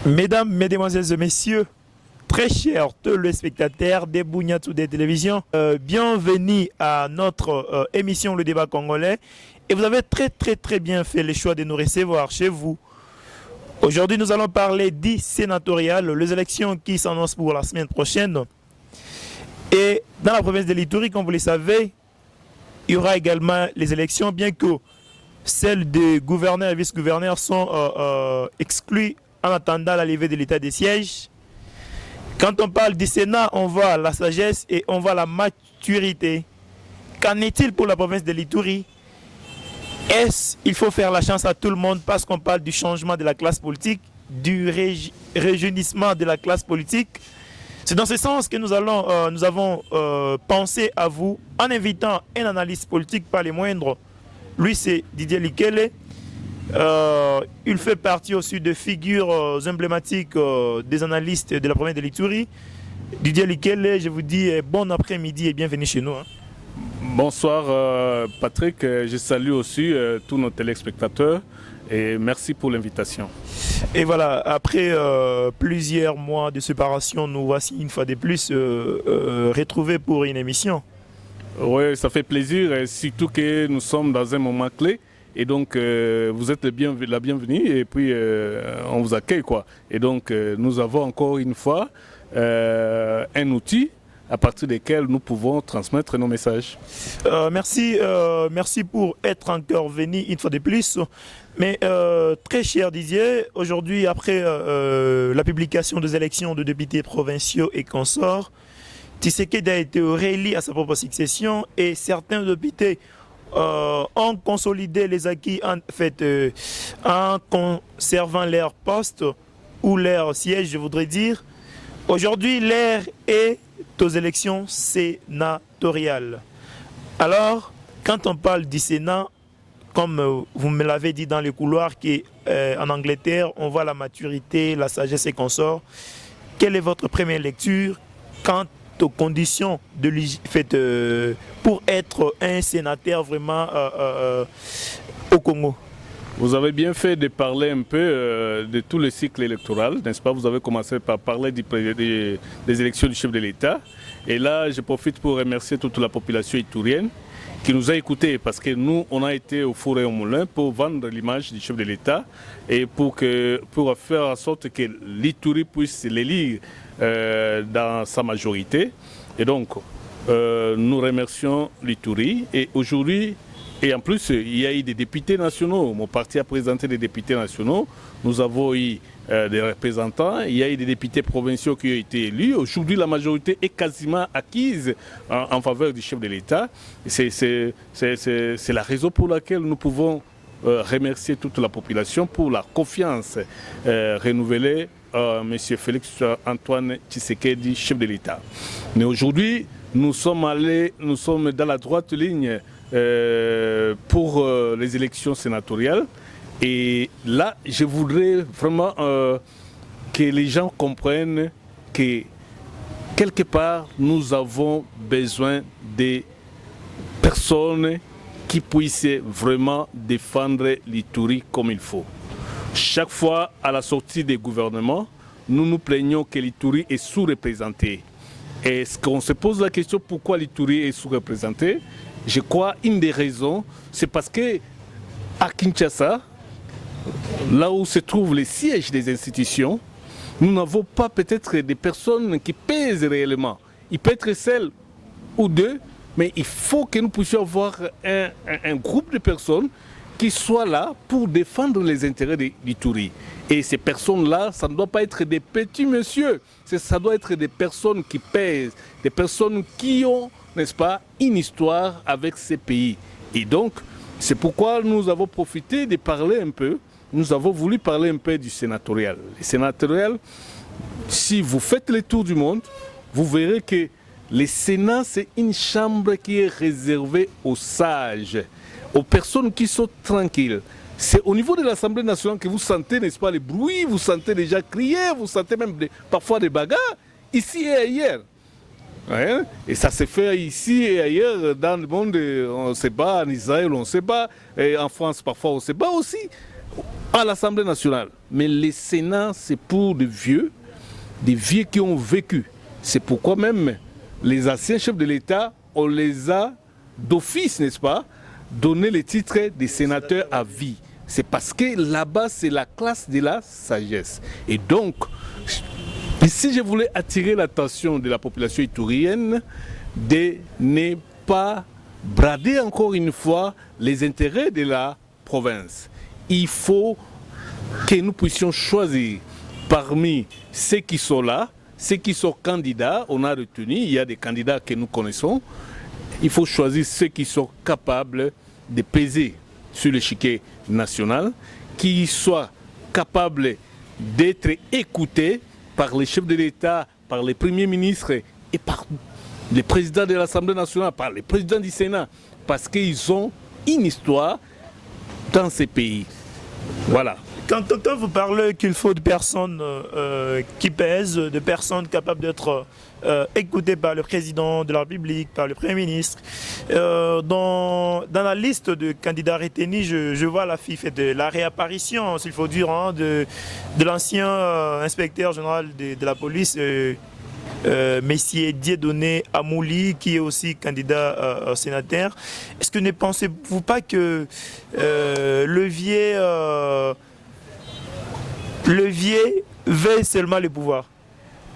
Mesdames, Mesdemoiselles et Messieurs, très chers téléspectateurs des Bougnatou des télévisions, bienvenue à notre émission Le Débat Congolais. Et vous avez très bien fait le choix de nous recevoir chez vous. Aujourd'hui, nous allons parler du sénatorial, les élections qui s'annoncent pour la semaine prochaine. Et dans la province de l'Ituri, comme vous le savez, il y aura également les élections, bien que celles des gouverneurs et vice-gouverneurs sont exclues en attendant l'arrivée de l'état des sièges. Quand on parle du Sénat, on voit la sagesse et on voit la maturité. Qu'en est-il pour la province de l'Ituri? Il faut faire la chance à tout le monde parce qu'on parle du changement de la classe politique, du rajeunissement de la classe politique. C'est dans ce sens que nous avons pensé à vous en invitant un analyste politique, pas les moindres. Lui, c'est Didier Likele. Il fait partie aussi de figures emblématiques des analystes de la province de l'Ituri. Didier Likele, je vous dis bon après-midi et bienvenue chez nous. Bonsoir Patrick, je salue aussi tous nos téléspectateurs et merci pour l'invitation. Et voilà, après plusieurs mois de séparation, nous voici une fois de plus retrouvés pour une émission. Oui, ça fait plaisir, surtout que nous sommes dans un moment clé. Et donc, vous êtes la bienvenue et puis on vous accueille, quoi. Et donc, nous avons encore une fois un outil à partir desquels nous pouvons transmettre nos messages. Merci pour être encore venu une fois de plus. Mais très cher Didier, aujourd'hui, après la publication des élections de députés provinciaux et consorts, Tshisekedi a été réélu à sa propre succession et certains députés ont consolidé les acquis en conservant leur poste ou leur siège, je voudrais dire. Aujourd'hui, l'ère est aux élections sénatoriales. Alors, quand on parle du Sénat, comme vous me l'avez dit dans les couloirs, qu'en Angleterre, on voit la maturité, la sagesse et consorts. Quelle est votre première lecture quant aux conditions pour être un sénateur vraiment au Congo? Vous avez bien fait de parler un peu de tout le cycle électoral, n'est-ce pas? Vous avez commencé par parler des élections du chef de l'État. Et là, je profite pour remercier toute la population iturienne qui nous a écoutés parce que nous, on a été au four et au moulin pour vendre l'image du chef de l'État et pour faire en sorte que l'Ituri puisse l'élire dans sa majorité. Et donc, nous remercions l'Ituri. Et aujourd'hui, et en plus, il y a eu des députés nationaux. Mon parti a présenté des députés nationaux. Nous avons eu des représentants. Il y a eu des députés provinciaux qui ont été élus. Aujourd'hui, la majorité est quasiment acquise en faveur du chef de l'État. C'est la raison pour laquelle nous pouvons remercier toute la population pour la confiance renouvelée M. Félix Antoine Tshisekedi, chef de l'État. Mais aujourd'hui, nous sommes dans la droite ligne pour les élections sénatoriales. Et là, je voudrais vraiment que les gens comprennent que quelque part, nous avons besoin de personnes qui puissent vraiment défendre l'Ituri comme il faut. Chaque fois, à la sortie des gouvernements, nous nous plaignons que l'Ituri est sous-représenté. Et ce qu'on se pose la question, pourquoi l'Ituri est sous-représenté? Je crois une des raisons, c'est parce que à Kinshasa, là où se trouvent les sièges des institutions, nous n'avons pas peut-être des personnes qui pèsent réellement. Il peut être celle ou deux, mais il faut que nous puissions avoir un groupe de personnes qui soient là pour défendre les intérêts de l'Ituri. Et ces personnes-là, ça ne doit pas être des petits messieurs, ça doit être des personnes qui pèsent, des personnes qui ont, n'est-ce pas, une histoire avec ces pays. Et donc, c'est pourquoi nous avons profité de parler un peu, nous avons voulu parler un peu du sénatorial. Le sénatorial, si vous faites le tour du monde, vous verrez que le Sénat, c'est une chambre qui est réservée aux sages, aux personnes qui sont tranquilles. C'est au niveau de l'Assemblée nationale que vous sentez, n'est-ce pas, les bruits, vous sentez déjà crier, vous sentez même parfois des bagarres, ici et ailleurs. Ouais. Et ça se fait ici et ailleurs dans le monde, on se bat, en Israël on se bat, et en France parfois on se bat aussi, à l'Assemblée nationale. mais le Sénat, c'est pour des vieux qui ont vécu. C'est pourquoi même les anciens chefs de l'État, on les a d'office, n'est-ce pas, donné le titre de sénateur à vie. C'est parce que là-bas, c'est la classe de la sagesse. Et donc, ici, je voulais attirer l'attention de la population itourienne de ne pas brader encore une fois les intérêts de la province. Il faut que nous puissions choisir parmi ceux qui sont là, ceux qui sont candidats. On a retenu, il y a des candidats que nous connaissons. Il faut choisir ceux qui sont capables de peser sur l'échiquier national, qui soient capables d'être écoutés par les chefs de l'État, par les premiers ministres et par les présidents de l'Assemblée nationale, par les présidents du Sénat, parce qu'ils ont une histoire dans ces pays. Voilà. Quand vous parlez qu'il faut de personnes qui pèsent, de personnes capables d'être écoutées par le président de la République, par le Premier ministre, dans la liste de candidats retenus, je vois de la réapparition, s'il faut dire, hein, de l'ancien inspecteur général de la police, Messier Dieudonné Amouli, qui est aussi candidat sénateur. Est-ce que ne pensez-vous pas que Levier veille seulement le pouvoir?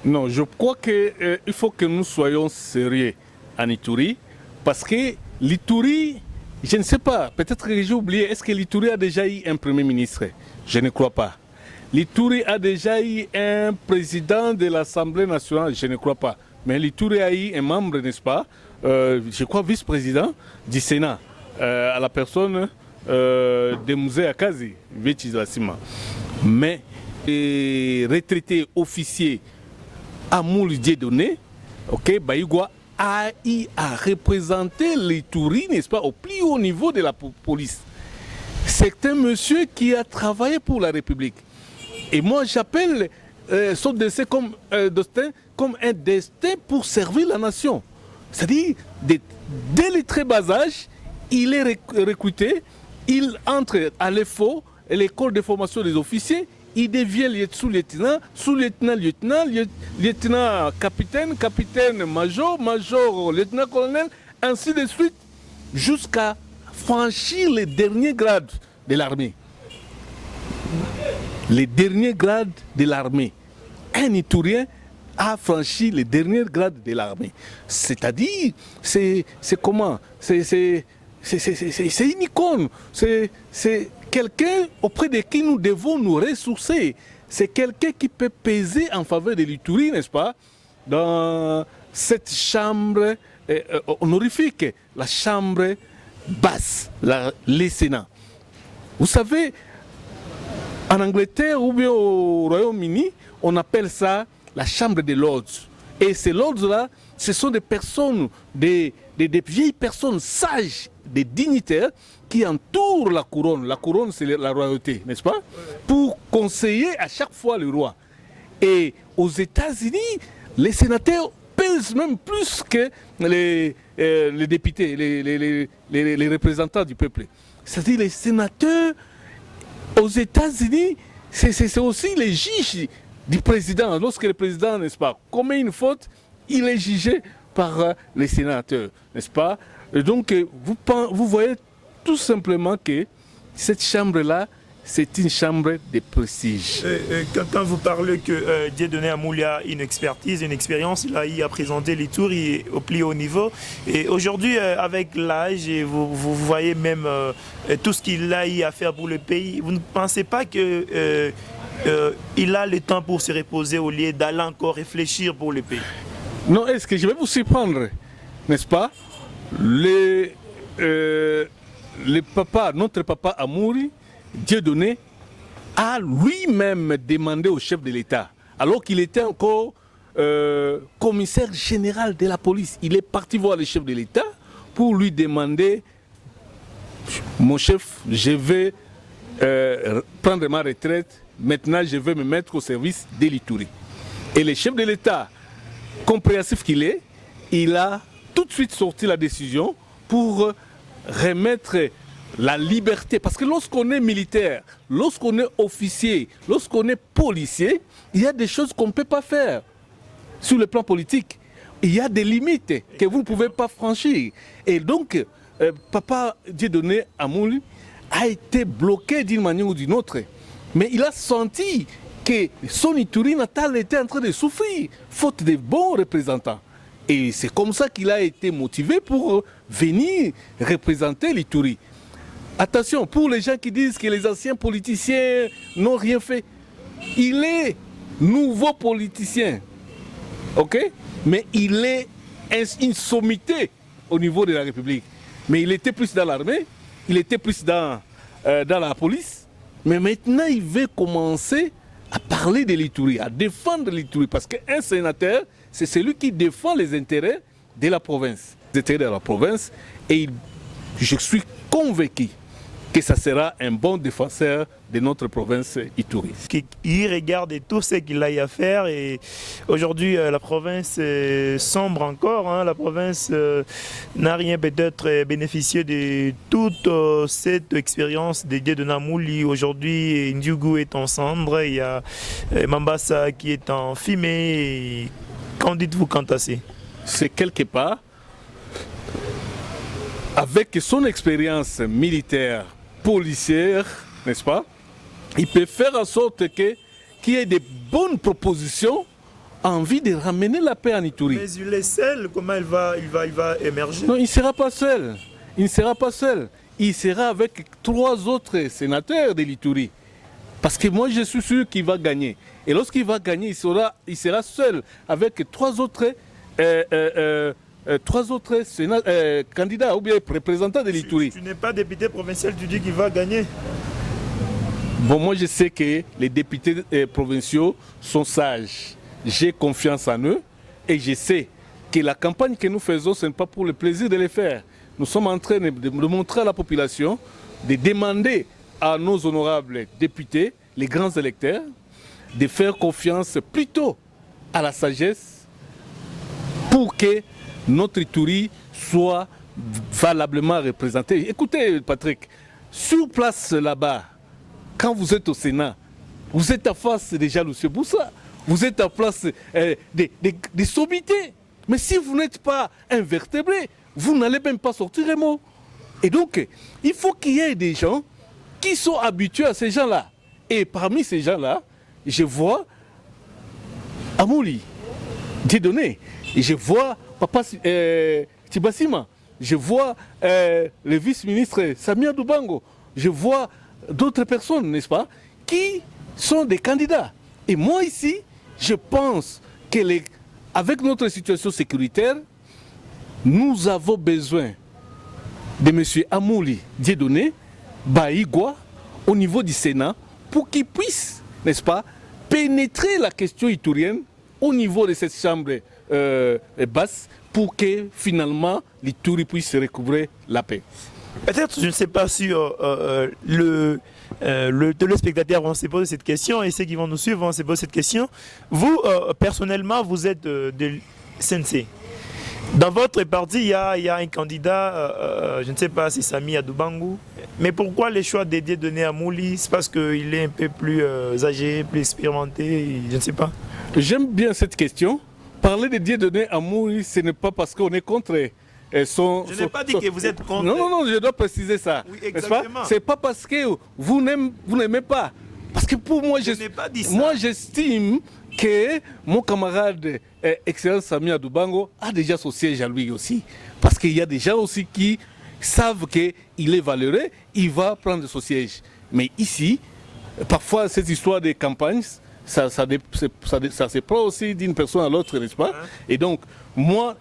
Non, je crois qu'il faut que nous soyons sérieux en Ituri, parce que l'Ituri, je ne sais pas, peut-être que j'ai oublié, est-ce que l'Ituri a déjà eu un Premier ministre? Je ne crois pas. L'Ituri a déjà eu un président de l'Assemblée nationale, je ne crois pas. Mais l'Ituri a eu un membre, n'est-ce pas, je crois vice-président du Sénat, à la personne de Mouzé Akazi, Vétizassima. Mais les retraités officiers Amoul Dieudonné, ok, Baïgwa a représenté l'Ituri, n'est-ce pas, au plus haut niveau de la police. C'est un monsieur qui a travaillé pour la République. Et moi, j'appelle son destin comme un destin pour servir la nation. C'est-à-dire, dès le très bas âge, il est recruté, il entre à l'EFO, l'école de formation des officiers, il devient sous-lieutenant, sous-lieutenant, lieutenant, lieutenant, capitaine, capitaine, major, major, lieutenant-colonel, ainsi de suite, jusqu'à franchir les derniers grades de l'armée. Les derniers grades de l'armée. Un Iturien a franchi les derniers grades de l'armée. C'est-à-dire, c'est comment? C'est une icône. C'est quelqu'un auprès de qui nous devons nous ressourcer. C'est quelqu'un qui peut peser en faveur de l'Ituri, n'est-ce pas? Dans cette chambre honorifique, la chambre basse, les Sénats. Vous savez, en Angleterre ou bien au Royaume-Uni, on appelle ça la chambre des lords. Et ces lords-là, ce sont des personnes, des vieilles personnes sages, des dignitaires qui entourent la couronne. La couronne, c'est la royauté, n'est-ce pas? Pour conseiller à chaque fois le roi. Et aux États-Unis, les sénateurs pèsent même plus que les députés, les représentants du peuple. C'est-à-dire les sénateurs aux États-Unis, c'est aussi les juges du président. Lorsque le président, n'est-ce pas, commet une faute, il est jugé par les sénateurs, n'est-ce pas? Et donc, vous voyez tout simplement que cette chambre-là, c'est une chambre de prestige. Quand vous parlez que Dieudonné Amouli a une expertise, une expérience, il a présenté les tours au plus haut niveau. Et aujourd'hui, avec l'âge, vous voyez même tout ce qu'il a eu à faire pour le pays, vous ne pensez pas qu'il a le temps pour se reposer au lieu d'aller encore réfléchir pour le pays? Non, est-ce que je vais vous surprendre, n'est-ce pas? Notre papa Amouri, Dieudonné, a lui-même demandé au chef de l'État, alors qu'il était encore commissaire général de la police. Il est parti voir le chef de l'État pour lui demander: mon chef, je vais prendre ma retraite, maintenant je vais me mettre au service de l'Ituri. Et le chef de l'État, compréhensif qu'il est, il a tout de suite sorti la décision pour remettre la liberté. Parce que lorsqu'on est militaire, lorsqu'on est officier, lorsqu'on est policier, il y a des choses qu'on ne peut pas faire sur le plan politique. Il y a des limites que vous ne pouvez pas franchir. Et donc, Papa Dieudonné Amouli a été bloqué d'une manière ou d'une autre. Mais il a senti que son Ituri natal était en train de souffrir, faute de bons représentants. Et c'est comme ça qu'il a été motivé pour venir représenter l'Ituri. Attention, pour les gens qui disent que les anciens politiciens n'ont rien fait, il est nouveau politicien, ok? Mais il est une sommité au niveau de la République. Mais il était plus dans l'armée, il était plus dans la police. Mais maintenant, il veut commencer à parler de l'Ituri, à défendre l'Ituri. Parce qu'un sénateur, c'est celui qui défend les intérêts de la province. Les intérêts de la province. Et je suis convaincu que ça sera un bon défenseur de notre province Ituri. Il regarde tout ce qu'il a à faire et aujourd'hui la province sombre encore. Hein. La province n'a rien peut-être bénéficié de toute cette expérience de Dieudonné Amouli. Aujourd'hui, Ndiougu est en cendre, il y a Mambasa qui est en fumée. Qu'en dites-vous quant à ça? C'est quelque part, avec son expérience militaire, policière, n'est-ce pas? Il peut faire en sorte qu'il y ait des bonnes propositions en vue de ramener la paix en Ituri. Mais il est seul, comment il va émerger? Non, il ne sera pas seul. Il ne sera pas seul. Il sera avec 3 autres sénateurs de l'Ituri. Parce que moi, je suis sûr qu'il va gagner. Et lorsqu'il va gagner, il sera seul avec 3 autres candidats ou bien représentants de l'Ituri. Tu n'es pas député provincial, tu dis qu'il va gagner. Bon, moi je sais que les députés provinciaux sont sages. J'ai confiance en eux et je sais que la campagne que nous faisons, ce n'est pas pour le plaisir de les faire. Nous sommes en train de montrer à la population, de demander à nos honorables députés, les grands électeurs, de faire confiance plutôt à la sagesse pour que notre Ituri soit valablement représenté. Écoutez, Patrick, sur place là-bas, quand vous êtes au Sénat, vous êtes en face des Jalousieux Boussa, vous êtes en place des sommités. Mais si vous n'êtes pas invertébré, vous n'allez même pas sortir un mot. Et donc, il faut qu'il y ait des gens qui sont habitués à ces gens-là. Et parmi ces gens-là, je vois Amouli, Dieudonné, et je vois Papa Tibasima, je vois le vice-ministre Samia Dubango, je vois d'autres personnes, n'est-ce pas, qui sont des candidats. Et moi ici, je pense que avec notre situation sécuritaire, nous avons besoin de M. Amouli Dieudonné, Baïgwa, au niveau du Sénat, pour qu'il puisse, n'est-ce pas, pénétrer la question iturienne au niveau de cette chambre basse pour que finalement l'Ituri puisse recouvrer la paix. Peut-être, je ne sais pas si le téléspectateur vont se poser cette question et ceux qui vont nous suivre vont se poser cette question. Vous, personnellement, vous êtes de CNC. Dans votre parti, il y a un candidat, je ne sais pas si c'est Sami Adoubangu, mais pourquoi le choix de Dieudonné Amouli? C'est parce qu'il est un peu plus âgé, plus expérimenté, je ne sais pas. J'aime bien cette question. Parler de Dieudonné Amouli, ce n'est pas parce qu'on est contre Je n'ai pas dit que vous êtes contre. Non, je dois préciser ça. Oui, exactement. C'est pas parce que vous n'aimez pas. Parce que pour moi, j'estime que mon camarade Excellence Sami Adoubango a déjà son siège à lui aussi. Parce qu'il y a des gens aussi qui savent qu'il est valeureux, il va prendre son siège. Mais ici, parfois, cette histoire de campagne, ça se prend aussi d'une personne à l'autre, n'est-ce pas? Et donc, moi,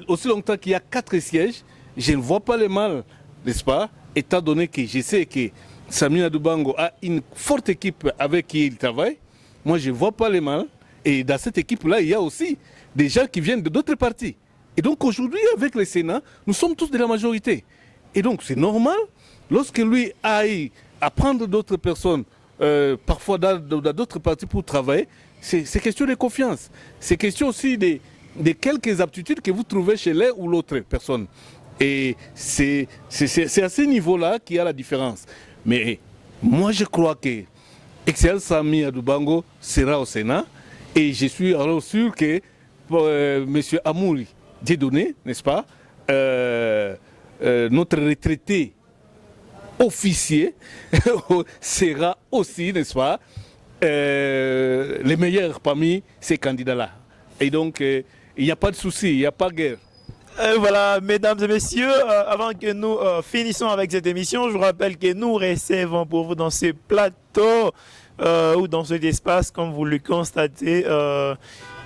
aussi longtemps qu'il y a 4 sièges, je ne vois pas le mal, n'est-ce pas? Étant donné que je sais que Sami Adoubango a une forte équipe avec qui il travaille, moi je ne vois pas le mal. Et dans cette équipe-là, il y a aussi des gens qui viennent de d'autres partis. Et donc aujourd'hui, avec le Sénat, nous sommes tous de la majorité. Et donc c'est normal, lorsque lui aille à prendre d'autres personnes, parfois dans d'autres partis pour travailler, c'est question de confiance. C'est question aussi de quelques aptitudes que vous trouvez chez l'un ou l'autre personne. Et c'est à ce niveau-là qu'il y a la différence. Mais moi, je crois que Excel Sami Adoubango sera au Sénat. Et je suis alors sûr que M. Amouli Dieudonné, n'est-ce pas, notre retraité officier sera aussi, n'est-ce pas, les meilleurs parmi ces candidats-là. Et donc, il n'y a pas de souci, il n'y a pas de guerre. Voilà, mesdames et messieurs, avant que nous finissons avec cette émission, je vous rappelle que nous recevons pour vous dans ce plateau ou dans cet espace, comme vous le constatez,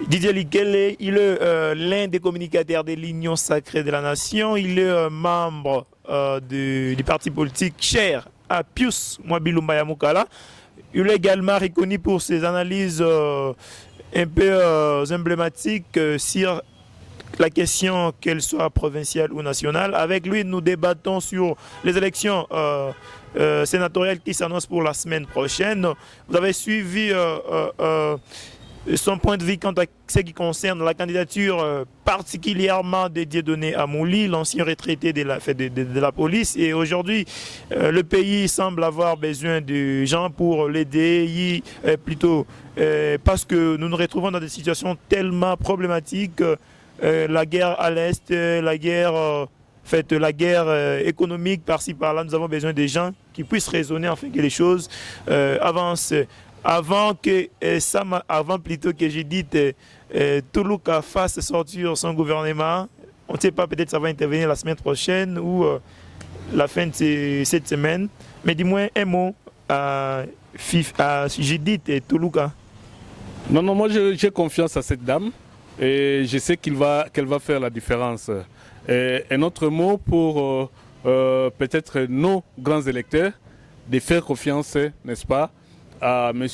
Didier Likele. Il est l'un des communicateurs de l'Union sacrée de la nation. Il est membre du parti politique cher à Pius Mwabilumba Mukala. Il est également reconnu pour ses analyses un peu emblématiques sur la question, qu'elle soit provinciale ou nationale. Avec lui, nous débattons sur les élections sénatoriales qui s'annoncent pour la semaine prochaine. Vous avez suivi son point de vue quant à ce qui concerne la candidature particulièrement de Dieudonné Amouli, l'ancien retraité de la police. Et aujourd'hui, le pays semble avoir besoin de gens pour l'aider, parce que nous nous retrouvons dans des situations tellement problématiques. La guerre à l'Est, la guerre économique par-ci par-là. Nous avons besoin des gens qui puissent raisonner afin que les choses avancent. Avant plutôt que j'édite Toulouka fasse sortir son gouvernement, on ne sait pas, peut-être ça va intervenir la semaine prochaine ou la fin de cette semaine. Mais dis-moi un mot à Judith Toulouka. Non, moi j'ai confiance à cette dame. Et je sais qu'elle va faire la différence. Et un autre mot pour peut-être nos grands électeurs, de faire confiance, n'est-ce pas, à M.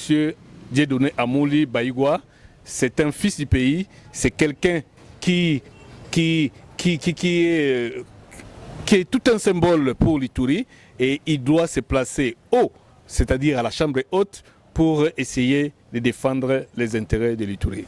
Dieudonné Amouli Baïgwa. C'est un fils du pays, c'est quelqu'un qui est tout un symbole pour l'Ituri, et il doit se placer haut, c'est-à-dire à la Chambre haute, pour essayer de défendre les intérêts de l'Ituri.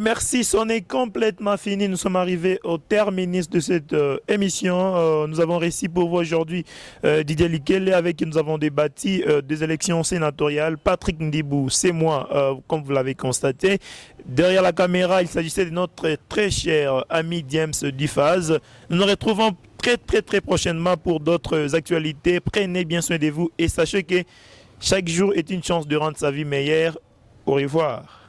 Merci, c'en est complètement fini. Nous sommes arrivés au terminus de cette émission. Nous avons réussi pour vous aujourd'hui Didier Likele, avec qui nous avons débattu des élections sénatoriales. Patrick Ndibou, c'est moi, comme vous l'avez constaté. Derrière la caméra, il s'agissait de notre très cher ami James Dufaz. Nous nous retrouvons très prochainement pour d'autres actualités. Prenez bien soin de vous et sachez que chaque jour est une chance de rendre sa vie meilleure. Au revoir.